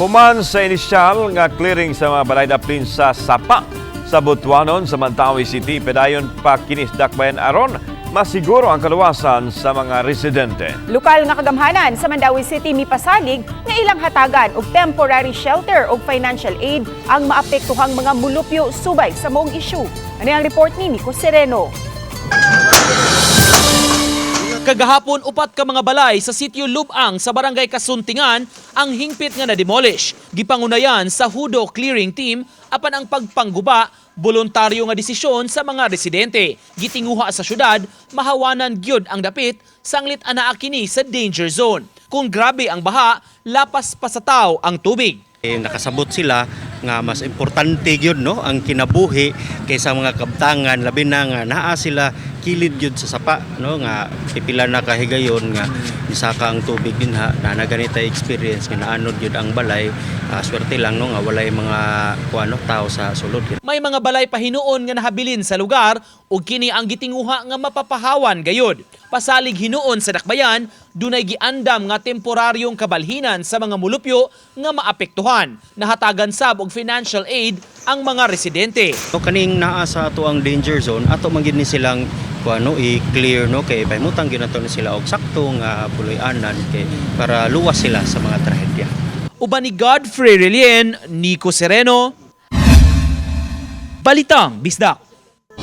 Human sa inisyal nga clearing sa mga balay daplin sa Sapa sa Butuanon sa Mantawi City, pedayon pa kinisdakbayan aron masiguro ang kaluwasan sa mga residente. Lokal nga kagamhanan sa Mandawi City mipasalig nga ilang hatagan og temporary shelter og financial aid ang maapektuhang mga mulupyo subay sa moong issue. Ano ang report ni Nico Sereno? Kagahapon, upat ka mga balay sa sitio Lubang sa barangay Kasuntingan ang hingpit nga na-demolish. Gipangunayan sa Hudo Clearing Team apan ang pagpangguba, voluntaryo nga desisyon sa mga residente. Gitinguha sa syudad, mahawanan gyud ang dapit, sanglit anaa kini sa danger zone. Kung grabe ang baha, lapas pa sa tao ang tubig. Nakasabot sila nga mas importante gyud no ang kinabuhi kaysa mga kabtangan, labi na nga naa sila kilid gyud sa sapa no nga pipila na kahigayon nga nisaka ang tubig dinha na ganita experience nga naanod gyud ang balay. Swerte lang no nga walay mga kuano tao sa sulod. May mga balay pa hinuon nga nahabilin sa lugar ug kini ang gitinguha nga mapapahawan gayud. Pasalig hinuon sa dakbayan, dunay giandam nga temporaryong kabalhinan sa mga mulupyo nga maapektuhan. Nahatagan sab og financial aid ang mga residente. So kaning naa sa ato ang danger zone ato man gid ni silang kuano i-clear no kay pahimutang gyud nato ni sila og sakto nga puloy-anan kay para luwas sila sa mga trahedya. Uban ni Godfrey Relien, Nico Sereno, Balitang Bisdak.